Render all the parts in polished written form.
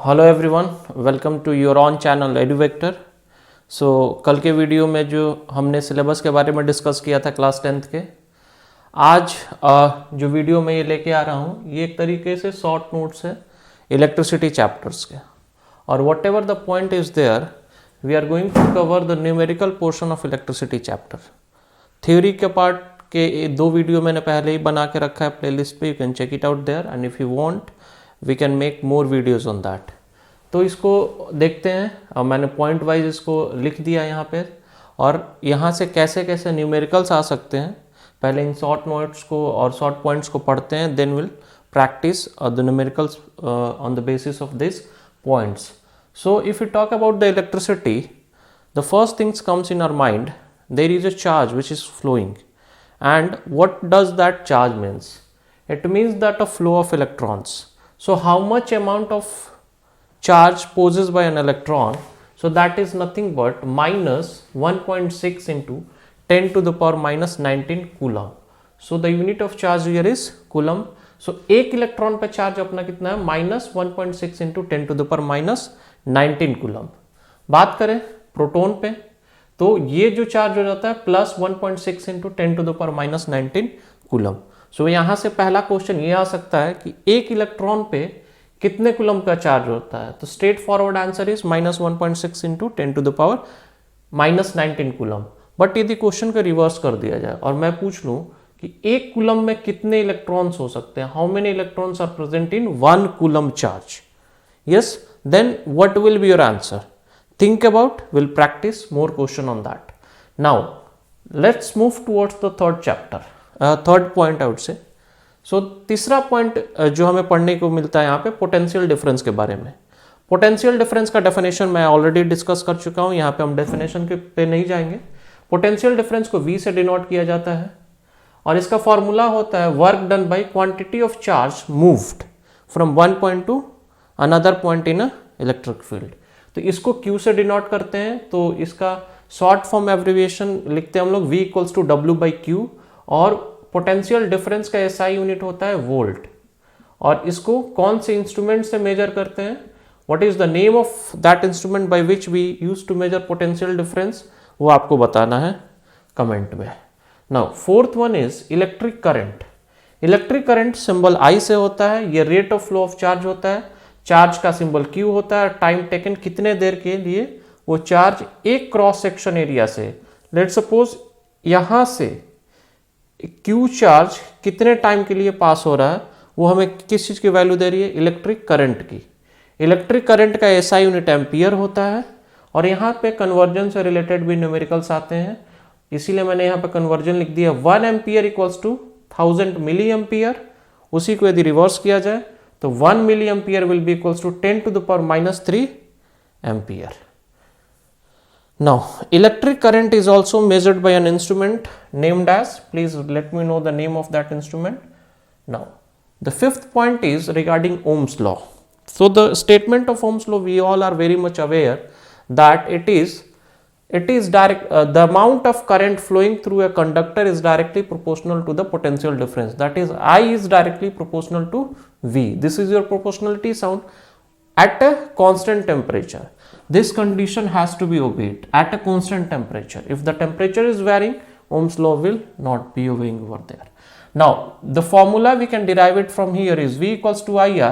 Hello everyone, welcome to your own channel Eduvector. So कल के video में जो हमने सिलेबस के बारे में डिस्कस किया था क्लास 10th के, आज जो वीडियो मैं ये लेके आ रहा हूँ ये एक तरीके से शॉर्ट नोट्स है इलेक्ट्रिसिटी चैप्टर्स के। और whatever the point is there, we are going to cover the numerical portion of electricity chapter. Theory के पार्ट के दो वीडियो मैंने पहले ही बना के रखा है प्लेलिस्ट पे, you can check it out there and if you want we can make more videos on that. तो इसको देखते हैं, और मैंने पॉइंट वाइज इसको लिख दिया यहाँ पे, और यहाँ से कैसे कैसे न्यूमेरिकल्स आ सकते हैं पहले इन शॉर्ट नोट्स को और शॉर्ट पॉइंट्स को पढ़ते हैं, then will practice the numericals on the basis of this points. So if you talk about the electricity, the first things comes in our mind, there is a charge which is flowing, and what does that charge means? It means that a flow of electrons. So how much amount of charge possessed by an electron? So that is nothing but minus 1.6 into 10 to the power minus 19 coulomb. So the unit of charge here is coulomb. So एक electron पे charge अपना कितना है, minus 1.6 into 10 to the power minus 19 coulomb. बात करें proton पे, तो ये जो चार्ज हो जाता है plus 1.6 into 10 to the power minus 19 coulomb. So यहाँ से पहला क्वेश्चन ये आ सकता है कि एक इलेक्ट्रॉन पे कितने कूलम का चार्ज होता है। तो straight forward answer is minus 1.6 into 10 to the power minus 19 coulomb. But यदि क्वेश्चन को रिवर्स कर दिया जाए और मैं पूछ लूँ कि एक कूलम में कितने इलेक्ट्रॉन्स हो सकते हैं, how many electrons are present in 1 coulomb charge, yes, then what will be your answer? Think about, we'll practice more question on that. Now let's move towards the third chapter, third point I would say. So तीसरा point जो हमें पढ़ने को मिलता है यहाँ पे potential difference के बारे में। पोटेंशियल डिफरेंस का डेफिनेशन मैं ऑलरेडी डिस्कस कर चुका हूँ, यहाँ पे हम डेफिनेशन के पे नहीं जाएंगे। पोटेंशियल डिफरेंस को V से डिनोट किया जाता है और इसका फॉर्मूला होता है work done by quantity of charge moved from one point two another point in a electric field. तो इसको Q से डिनोट करते हैं, तो इसका शॉर्ट फॉर्म एब्रिविएशन लिखते हैं हम लोग V equals to W by Q, और पोटेंशियल डिफरेंस का SI यूनिट होता है वोल्ट। और इसको कौन से इंस्ट्रूमेंट से मेजर करते हैं, what is the name of that instrument by which we use to measure potential difference, वो आपको बताना है कमेंट में। Now fourth one is electric current. Electric current symbol I से होता है, ये rate of flow of charge होता है, चार्ज का सिंबल Q होता है, टाइम टेकन कितने देर के लिए वो चार्ज एक क्रॉस सेक्शन एरिया से, लेट सपोज यहां से Q चार्ज कितने टाइम के लिए पास हो रहा है, वो हमें किस चीज की वैल्यू दे रही है, इलेक्ट्रिक करंट की। इलेक्ट्रिक करंट का SI यूनिट एम्पियर होता है, और यहाँ पे कन्वर्जन से रिलेटेड भी न्यूमेरिकल्स आते हैं, इसीलिए मैंने यहाँ पे कन्वर्जन लिख दिया 1 ampere equals to 1000 milli ampere. उसी को यदि रिवर्स किया जाए तो 1 milli ampere will be equals to 10 to the power minus 3 ampere. Now electric current is also measured by an instrument named as, please let me know the name of that instrument. Now the fifth point is regarding ohm's law. So the statement of ohm's law, we all are very much aware that it is direct, the amount of current flowing through a conductor is directly proportional to the potential difference, that is I is directly proportional to V. This is your proportionality sound at a constant temperature. This condition has to be obeyed at a constant temperature. If the temperature is varying, Ohm's law will not be obeying over there. Now the formula we can derive it from here is V equals to IR,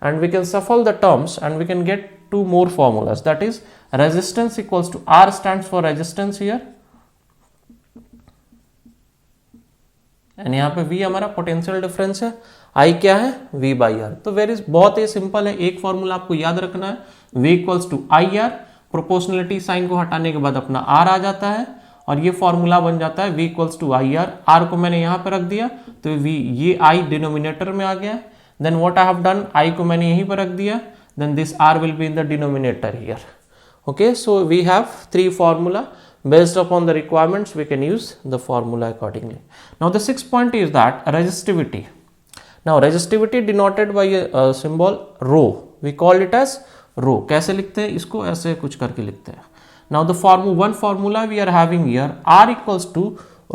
and we can shuffle the terms and we can get two more formulas, that is resistance equals to R stands for resistance here, and यहाँ पे V हमारा potential difference है, I क्या है, V by R। तो very बहुत ही simple है, एक फॉर्मूला आपको याद रखना है, V equals to IR, proportionality sign को हटाने के बाद अपना R आ जाता है, और ये फॉर्मूला बन जाता है V equals to IR। R को मैंने यहाँ पे रख दिया तो V, ये I डिनोमिनेटर में आ गया, then what I have done, I को मैंने यहीं पर रख दिया, then this R will be in the denominator here. Okay, so we have three formula. Based upon the requirements, we can use the formula accordingly. Now the sixth point is that resistivity. Now resistivity denoted by a symbol rho. We call it as rho. कैसे लिखते हैं इसको, ऐसे कुछ करके लिखते हैं। Now the formula we are having here, R equals to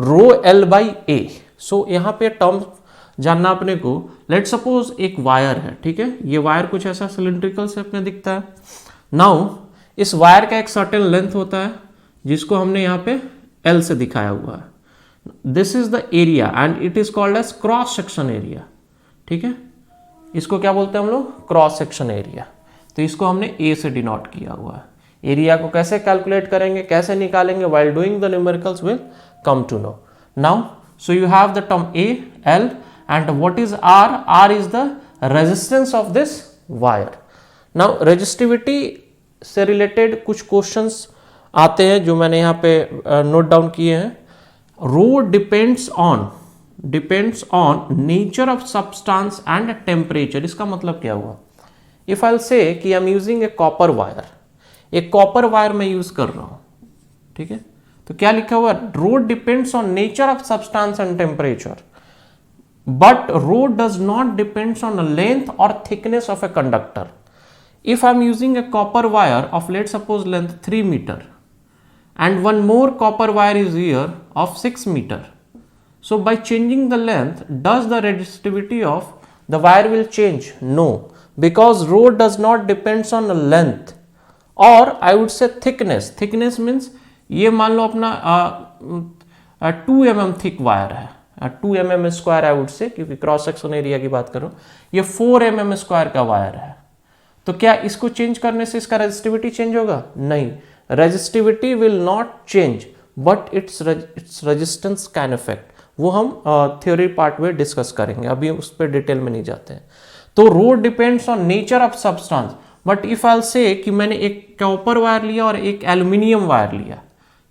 rho L by A. So यहाँ पे term जानना अपने को, लेट सपोज एक वायर है, ठीक है, ये वायर कुछ ऐसा सिलिंड्रिकल शेप में दिखता है। नाउ इस वायर का एक सर्टेन लेंथ होता है जिसको हमने यहाँ पे L से दिखाया हुआ है। This is the area and it is called as cross section area, ठीक है, इसको क्या बोलते हैं हम लोग, क्रॉस सेक्शन एरिया। तो इसको हमने A से डिनोट किया हुआ है। एरिया को कैसे कैलकुलेट करेंगे, कैसे निकालेंगे, while doing the numericals will come to know. Now so you have the term A, L and what is R? R is the resistance of this wire. Now resistivity से related कुछ questions आते हैं जो मैंने यहाँ पे note down किए हैं। Rho depends on nature of substance and temperature। इसका मतलब क्या हुआ, if I'll say कि I'm using a copper wire, एक कॉपर वायर में यूज कर रहा हूं, ठीक है, तो क्या लिखा हुआ, rho depends on nature of substance and temperature but rho does not depends on length और thickness of a conductor. If I am using a copper wire of let suppose length 3 metre and one more copper wire is here of 6 meter, so by changing the length does the resistivity of the wire will change? No, because rho does not depends on the length or I would say thickness means ये मान लो अपना 2 mm thick wire है, 2 mm square I would say, क्योंकि cross section area की बात करो, ये 4 mm square का वायर है, तो क्या इसको चेंज करने से इसका रेजिस्टिविटी चेंज होगा? नहीं, resistivity will not change but its resistance can affect, वो हम थ्योरी पार्ट में डिस्कस करेंगे, अभी उस पर डिटेल में नहीं जाते हैं। तो rho depends on nature of substance, but if I say कि मैंने एक कॉपर वायर लिया और एक एल्यूमिनियम वायर लिया,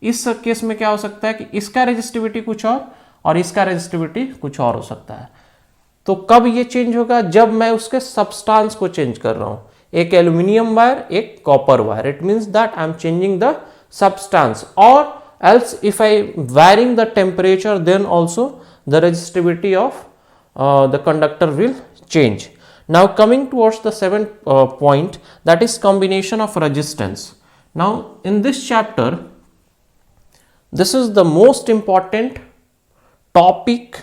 इस केस में क्या हो सकता है कि इसका रेजिस्टिविटी कुछ और इसका रेजिस्टिविटी कुछ और हो सकता है। तो कब ये चेंज होगा? जब मैं उसके सब्सटेंस को चेंज कर रहा हूं, एक एल्यूमिनियम वायर एक copper wire, it means that I am changing the substance, और else if I varying the temperature then also the resistivity of the conductor will change. Now coming towards the seventh point, that is combination of resistance. Now in this chapter this is the most important topic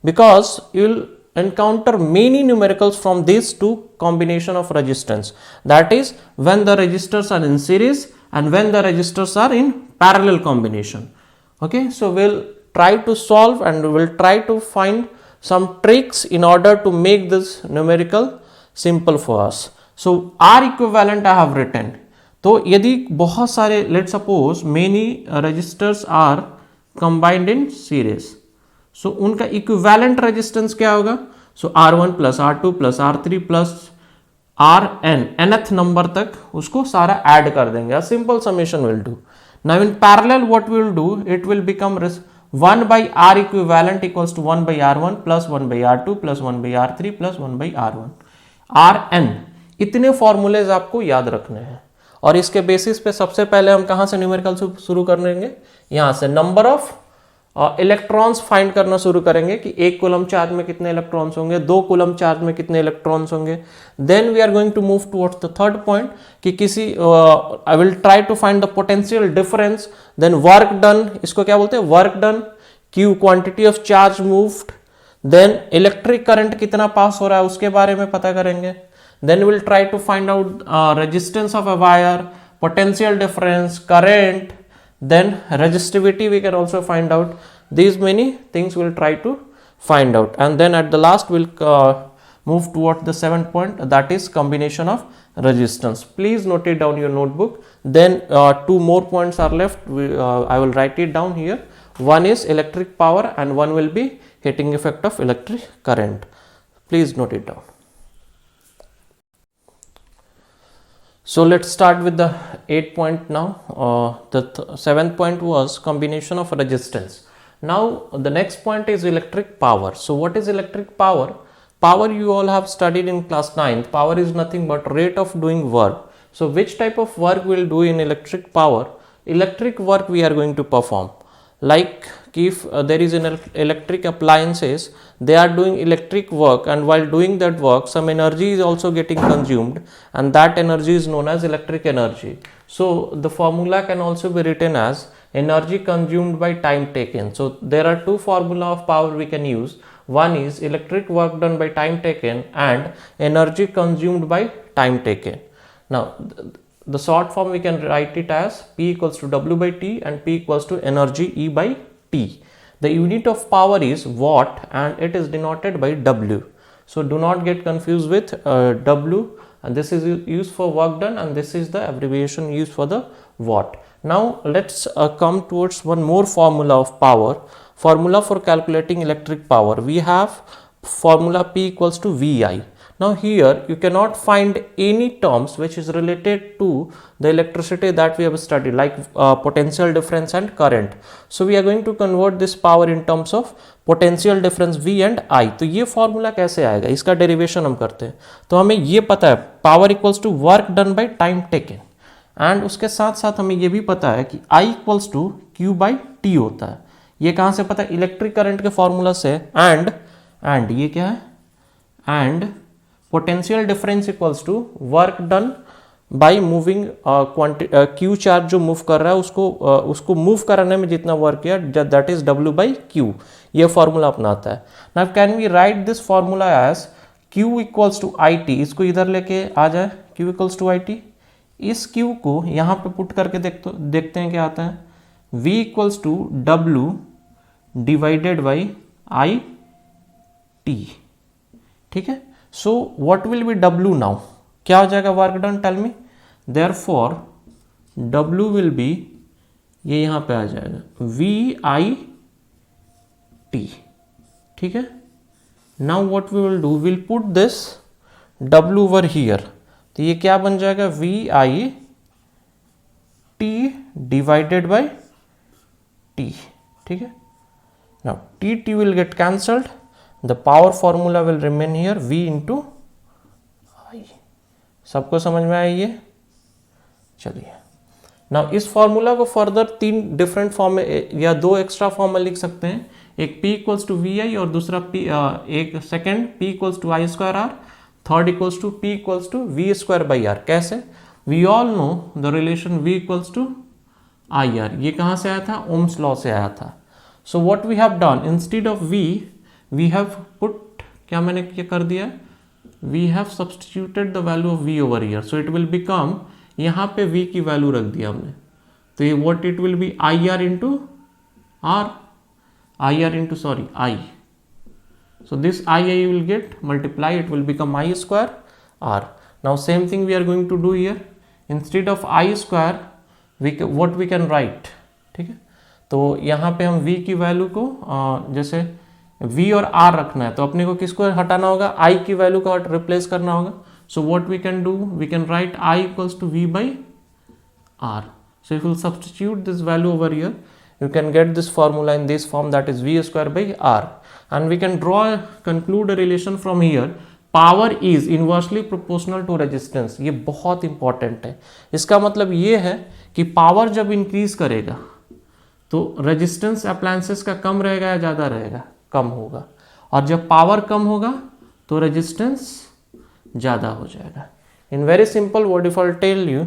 because you will encounter many numericals from these two combination of resistance, that is when the resistors are in series and when the resistors are in parallel combination. Okay, so we'll try to solve and we'll try to find some tricks in order to make this numerical simple for us. So R equivalent I have written. तो यदि बहुत सारे let's suppose many resistors are combined in series, so उनका equivalent resistance क्या होगा? So R1 plus R2 plus R3 plus Rn, nth number तक उसको सारा ऐड कर देंगे, a simple summation will do. Now in parallel what we will do, it will become 1 by R equivalent equals to 1 by R1 plus 1 by R2 plus 1 by R3 plus 1 by R1 Rn। इतने formulas आपको याद रखने हैं और इसके basis पे सबसे पहले हम कहां से न्यूमेरिकल शुरू करेंगे? यहां से नंबर ऑफ इलेक्ट्रॉन्स फाइंड करना शुरू करेंगे कि 1 कूलम चार्ज में कितने इलेक्ट्रॉन्स होंगे, 2 कूलम चार्ज में कितने इलेक्ट्रॉन्स होंगे। Then we are going to move towards the third point कि किसी I will try to find the potential difference, then work done, इसको क्या बोलते हैं? Work done, Q quantity of charge moved, then electric current कितना pass हो रहा है उसके बारे में पता करेंगे। Then will try to find out resistance of a wire, potential difference, current, then resistivity we can also find out. These many things we'll try to find out, and then at the last we'll move towards the seventh point, that is combination of resistance. Please note it down your notebook. Then 2 more points are left. I will write it down here. One is electric power and one will be heating effect of electric current. Please note it down. So let's start with the 8th point now. The 7th point was combination of resistance. Now the next point is electric power. So what is electric power? Power you all have studied in class 9th. Power is nothing but rate of doing work. So which type of work we'll do in electric power? Electric work we are going to perform. Like if there is an electric appliances, they are doing electric work, and while doing that work some energy is also getting consumed, and that energy is known as electric energy. So the formula can also be written as energy consumed by time taken. So there are 2 formula of power we can use. One is electric work done by time taken and energy consumed by time taken. Now the short form we can write it as P equals to W by T and P equals to energy E by T. The unit of power is watt and it is denoted by W. So do not get confused with W, and this is used for work done and this is the abbreviation used for the watt. Now let's come towards one more formula of power. Formula for calculating electric power. We have formula P equals to VI. Now here you cannot find any terms which is related to the electricity that we have studied, like potential difference and current. So we are going to convert this power in terms of potential difference V and I. तो ये formula कैसे आएगा, इसका derivation हम करते हैं. तो हमें ये पता है power equals to work done by time taken, and उसके साथ साथ हमें ये भी पता है कि I equals to Q by T होता है. ये कहाँ से पता है, इलेक्ट्रिक करंट के फॉर्मूला से. एंड ये क्या है, and potential difference equals to work done by moving Q charge जो मूव कर रहा है उसको मूव कराने में जितना वर्क किया that is W by Q. ये फॉर्मूला अपनाता है. Now can we write this formula as Q equals to IT. इसको इधर लेके आ जाए, Q इक्वल्स टू IT. इस Q को यहाँ पे पुट करके देखते हैं क्या आता है. V equals to W divided by I T. ठीक है. So what will be W now, क्या हो जाएगा work done, tell me. Therefore W will be, ये यहां पे आ जाएगा VI T. ठीक है. Now what we will do, will put this W over here. तो ये क्या बन जाएगा, VI T divided by T. ठीक है. Now T will get cancelled. The power formula will remain here, V into I. सबको समझ में आया ये. चलिए नाउ इस फॉर्मूला को फर्दर 3 डिफरेंट फॉर्म में या 2 एक्स्ट्रा फॉर्म में लिख सकते हैं. एक P इक्वल्स टू VI और दूसरा P, एक second P equals to I square R, third equals to P equals to V square by R. कैसे, we all know the relation V equals to IR. ये कहाँ से आया था, Ohm's law से आया था. So what we have done, instead of V, we have put, क्या मैंने क्या कर दिया, we have substituted the value of V over here. So it will become, यहाँ पे V की वैल्यू रख दिया हमने. तो ये what it will be, IR into R, IR into sorry I. So this I will get multiply, it will become I square R. Now same thing we are going to do here. Instead of I square, what we can write. ठीक है. तो यहाँ पे हम V की value को जैसे V और R रखना है तो अपने को किसको हटाना होगा, I की वैल्यू को रिप्लेस करना होगा. So what we can do, we can write I equals to V by R. So if you substitute this value over here you can get this formula in this form, that is V square by R, and we can conclude a relation from here. Power is inversely proportional to resistance. ये बहुत important है. इसका मतलब ये है कि power जब increase करेगा तो रेजिस्टेंस अप्लायंसेस का कम रहेगा या ज़्यादा रहेगा, कम होगा, और जब पावर कम होगा तो रेजिस्टेंस ज़्यादा हो जाएगा. In very simple word if I tell you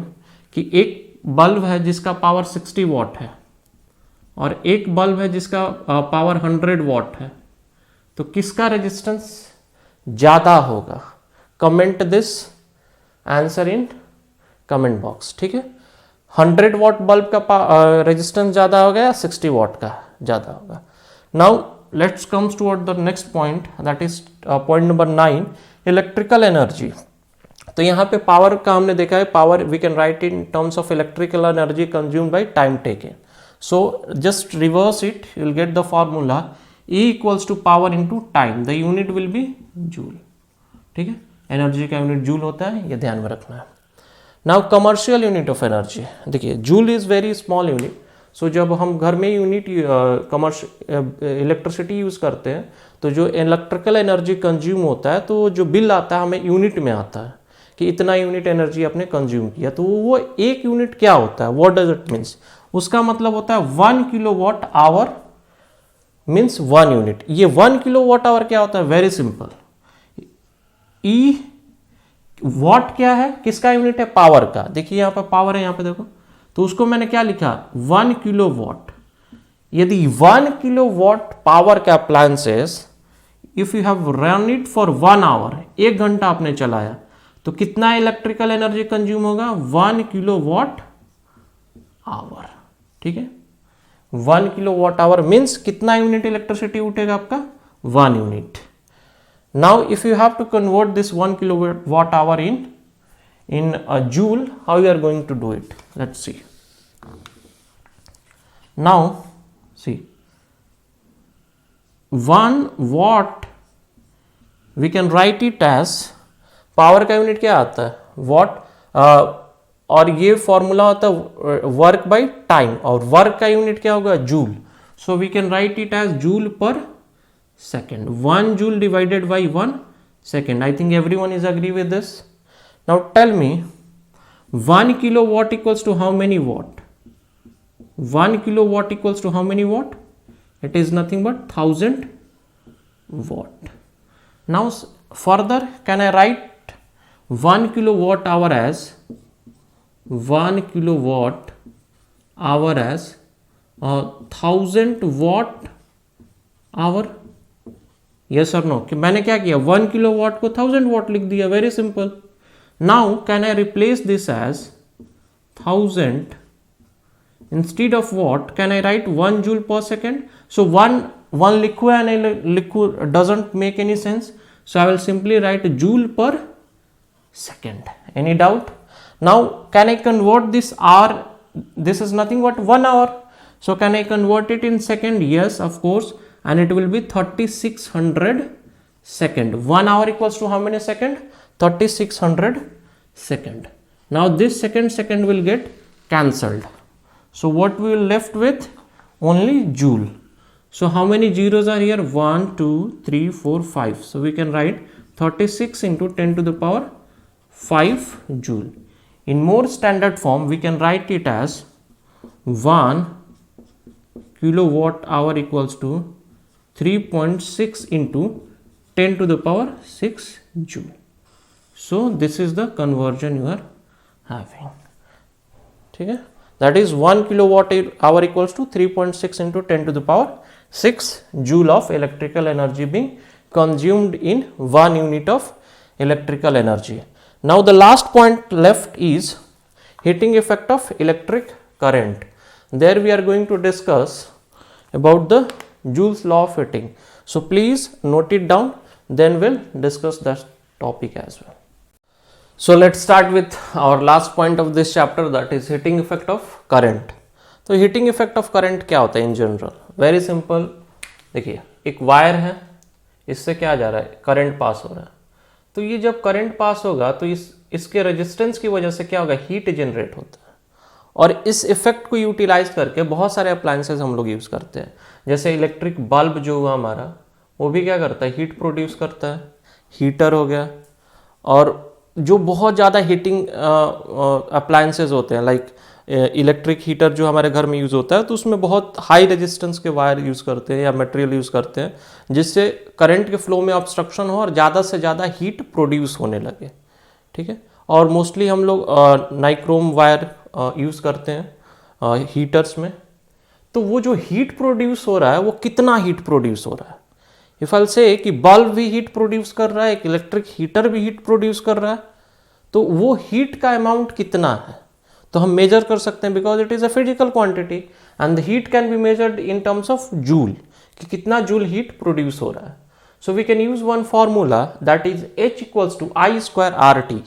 कि एक बल्ब है जिसका पावर 60 वॉट है और एक बल्ब है जिसका पावर 100 वॉट है, तो किसका रेजिस्टेंस ज़्यादा होगा. Comment this answer in comment box. ठीक है. 100 वॉट बल्ब का रेजिस्टेंस ज़्यादा होगा या 60 वॉट का ज़्यादा होगा. Now let's comes toward the next point, that is point number 9, electrical energy. तो यहाँ पे पावर का हमने देखा है, power we can write in terms of electrical energy consumed by time taken. So just reverse it, you will get the formula E equals to power into time. The unit will be joule. ठीक है. Energy का unit joule होता है, ये ध्यान में रखना है. Now commercial unit of energy, देखिए joule is very small unit. So जब हम घर में यूनिट इलेक्ट्रिसिटी यूज करते हैं तो जो इलेक्ट्रिकल एनर्जी कंज्यूम होता है तो जो बिल आता है हमें यूनिट में आता है कि इतना यूनिट एनर्जी आपने कंज्यूम किया. तो वो एक यूनिट क्या होता है, व्हाट डज इट मीन्स, उसका मतलब होता है 1 किलोवाट आवर मीन्स 1 यूनिट. ये 1 किलोवाट आवर क्या होता है, वेरी सिंपल. ई वॉट क्या है, किसका यूनिट है, पावर का. देखिए यहाँ पे पावर है, यहाँ पे देखो, तो उसको मैंने क्या लिखा, 1 किलोवाट. यदि 1 किलोवाट पावर का appliances if you have run it for 1 hour, 1 घंटा आपने चलाया, तो कितना इलेक्ट्रिकल एनर्जी कंज्यूम होगा? 1 किलोवाट आवर। ठीक है, 1 किलोवाट आवर मीन्स कितना यूनिट इलेक्ट्रिसिटी उठेगा आपका? 1 unit. Now if you have to convert this 1 kilowatt hour in a joule, how you are going to do it? Let's see. Now see, 1 watt we can write it as, power का unit क्या आता है? Watt, और ये formula होता है work by time, और work का यूनिट क्या होगा? Joule. So we can write it as joule per second. 1 joule divided by 1 second. I think everyone is agree with this. Now tell me, 1 kilowatt equals to how many watt? 1 kilowatt equals to how many watt? It is nothing but 1000 watt. Now further, can I write 1 kilowatt hour as 1 kilowatt hour as 1000 watt hour? Yes or no? कि मैंने क्या किया? 1 kilowatt को 1000 watt लिख दिया। Very simple. Now can I replace this as 1000 instead of what? Can I write 1 joule per second? So 1 लिखू या नहीं लिखू doesn't make any sense. So I will simply write joule per second. Any doubt? Now can I convert this hour? This is nothing but 1 hour. So can I convert it in second? Yes, of course. And it will be 3600 second. 1 hour equals to how many second? 3600 second. Now this second will get cancelled. So what we will left with? Only joule. So how many zeros are here? 1, 2, 3, 4, 5. So we can write 36 into 10 to the power 5 joule. In more standard form, we can write it as 1 kilowatt hour equals to 3.6 into 10 to the power 6 joule. So this is the conversion you are having. ठीक है, that is 1 kilowatt hour equals to 3.6 into 10 to the power 6 joule of electrical energy being consumed in 1 unit of electrical energy. Now the last point left is heating effect of electric current. There we are going to discuss about the Joule's law of heating. So please note it down, then we'll discuss that topic as well. So let's start with our last point of this chapter, that is heating effect of current. तो heating effect of current क्या होता है in general? Very simple. देखिए, एक wire है, इससे क्या जा रहा है? करंट पास हो रहा है। तो ये जब करंट पास होगा तो इसके रेजिस्टेंस की वजह से क्या होगा? हीट जनरेट होता है। और इस इफेक्ट को यूटिलाइज करके बहुत सारे अप्लायंसेस हम लोग यूज़ करते हैं। जैसे इलेक्ट्रिक बल्ब जो हुआ हमारा, वो भी क्या करता है? हीट प्रोड्यूस करता है। हीटर हो गया, और जो बहुत ज़्यादा हीटिंग अप्लायंसेज होते हैं, लाइक इलेक्ट्रिक हीटर जो हमारे घर में यूज़ होता है, तो उसमें बहुत हाई रेजिस्टेंस के वायर यूज़ करते हैं या मटेरियल यूज़ करते हैं, जिससे करंट के फ्लो में ऑब्स्ट्रक्शन हो और ज़्यादा से ज़्यादा हीट प्रोड्यूस होने लगे। ठीक है, और मोस्टली हम लोग नाइक्रोम वायर यूज़ करते हैं हीटर्स में। तो वो जो हीट प्रोड्यूस हो रहा है, वो कितना हीट प्रोड्यूस हो रहा है? इफ आई से कि बल्ब भी हीट प्रोड्यूस कर रहा है, एक इलेक्ट्रिक हीटर भी हीट प्रोड्यूस कर रहा है, तो वो हीट का अमाउंट कितना है? तो हम मेजर कर सकते हैं, because it is a physical quantity and the heat can be measured in terms of joule, कि कितना जूल हीट प्रोड्यूस हो रहा है। So we can use one formula that is H equals to I square RT।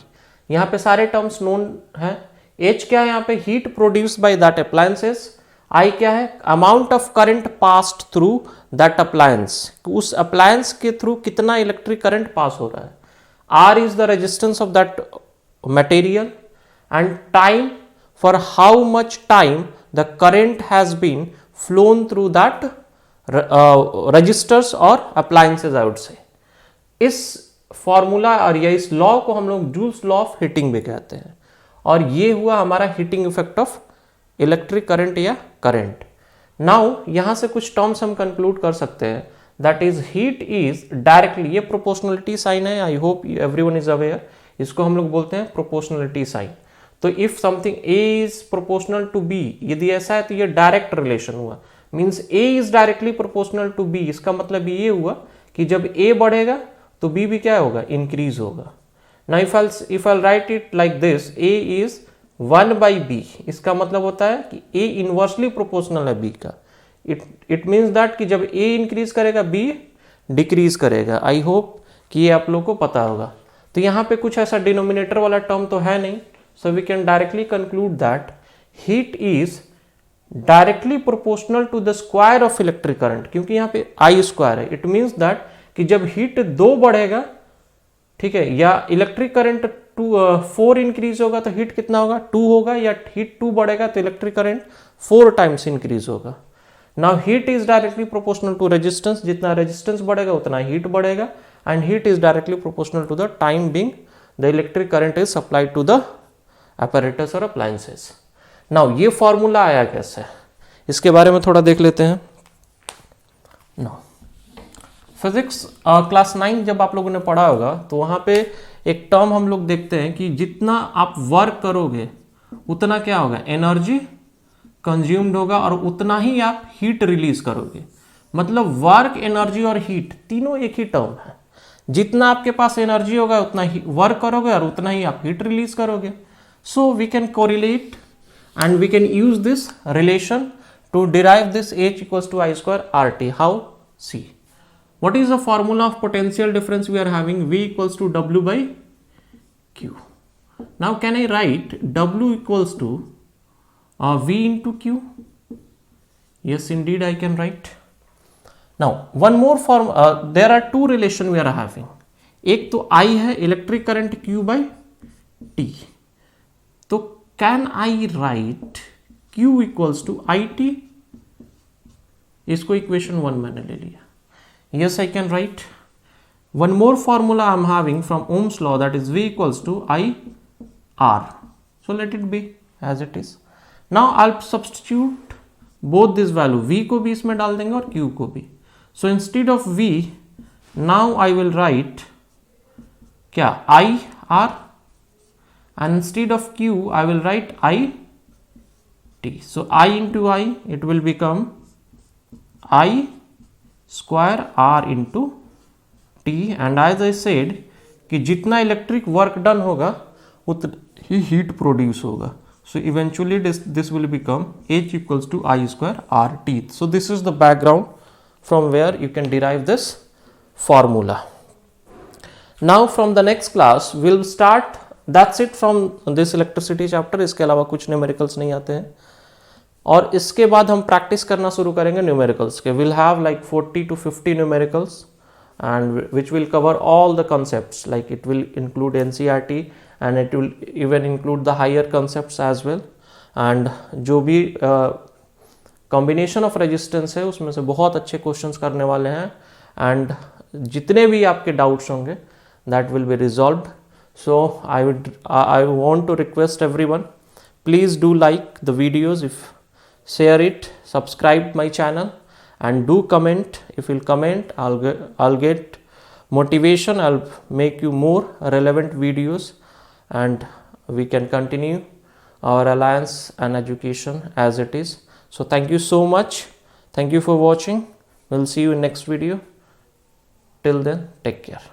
यहाँ पे सारे terms known है। H क्या है यहाँ पे? Heat produce by that appliances. I क्या है? Amount of current passed through that appliance, उस अप्लायंस के थ्रू कितना इलेक्ट्रिक करंट पास हो रहा है। R is the resistance of that material, and time, for how much time the current has been flown through that registers or appliances, I would say. इस formula और या इस law को हम लोग जूल्स लॉ ऑफ हीटिंग भी कहते हैं, और ये हुआ हमारा heating effect of electric current या करंट। नाउ यहां से कुछ टर्म्स हम कंक्लूड कर सकते हैं, that is heat is directly, ये प्रोपोर्शनलिटी साइन है, I hope everyone is aware, इसको हम लोग बोलते हैं प्रोपोर्शनलिटी साइन। तो if something A is proportional to B, यदि ऐसा है तो ये डायरेक्ट रिलेशन हुआ, means A is directly proportional to B। इसका मतलब ये हुआ कि जब A बढ़ेगा तो B भी क्या होगा, इंक्रीज होगा. Now if I right it like this, A is 1/B, इसका मतलब होता है कि A इनवर्सली प्रोपोर्शनल है B का. इट मीन्स दैट कि जब A इंक्रीज करेगा B डिक्रीज करेगा. आई होप कि ये आप लोग को पता होगा. तो यहाँ पे कुछ ऐसा डिनोमिनेटर वाला टर्म तो है नहीं, so we can directly conclude that heat is directly proportional to the square of electric current, क्योंकि यहाँ पे I स्क्वायर है. इट मीन्स दैट कि जब हीट 2 बढ़ेगा, ठीक है, या इलेक्ट्रिक करंट 4 इंक्रीज होगा तो हीट कितना होगा, 2 होगा, या हीट 2 बढ़ेगा तो इलेक्ट्रिक करंट 4 टाइम्स इंक्रीज होगा. Now heat is directly proportional to resistance, जितना रेजिस्टेंस बढ़ेगा उतना हीट बढ़ेगा, and heat is directly proportional to the time being the electric current is supplied to the apparatus और appliances. Now ये formula आया कैसे, इसके बारे में थोड़ा देख लेते हैं. नाउ फिजिक्स क्लास 9 जब आप लोगों ने पढ़ा होगा तो वहां पे एक टर्म हम लोग देखते हैं कि जितना आप वर्क करोगे उतना क्या होगा, एनर्जी कंज्यूम्ड होगा, और उतना ही आप हीट रिलीज करोगे. मतलब वर्क, एनर्जी और हीट तीनों एक ही टर्म है. जितना आपके पास एनर्जी होगा उतना ही वर्क करोगे और उतना ही आप हीट रिलीज करोगे. So we can correlate and we can use this relation to derive this H equals to I square RT. How? See, what is the formula of potential difference we are having? V equals to W by Q. Now can I write W equals to V into Q? Yes, indeed I can write. Now one more form, there are two relation we are having. एक तो I है electric current Q by T. तो can I write Q equals to IT? इसको equation 1 मैंने ले लिया. Yes, I can write. One more formula I'm having from Ohm's law, that is V equals to IR. So let it be as it is. Now I'll substitute both this value. V को भी इसमें डाल देंगे और Q को भी. So instead of V, now I will write क्या, IR. And instead of Q, I will write IT. So I into I, it will become I square R into T. And as I said कि जितना electric work done होगा उतना ही heat produce होगा. So eventually this will become H equals to I square RT. So this is the background from where you can derive this formula. Now from the next class we'll start. That's it from this electricity chapter. इसके अलावा कुछ numericals नहीं आते हैं, और इसके बाद हम प्रैक्टिस करना शुरू करेंगे न्यूमेरिकल्स के. Will have like 40 to 50 numericals and which will cover all the concepts. Like it will include NCERT and it will even include the higher concepts as well. एंड जो भी कॉम्बिनेशन ऑफ रेजिस्टेंस है उसमें से बहुत अच्छे questions करने वाले हैं, एंड जितने भी आपके डाउट्स होंगे that will be resolved. So I want to request everyone, please do like the videos, share it, subscribe my channel, and do comment. If you'll comment, I'll get motivation. I'll make you more relevant videos, and we can continue our alliance and education as it is. So thank you so much. Thank you for watching. We'll see you in next video. Till then, take care.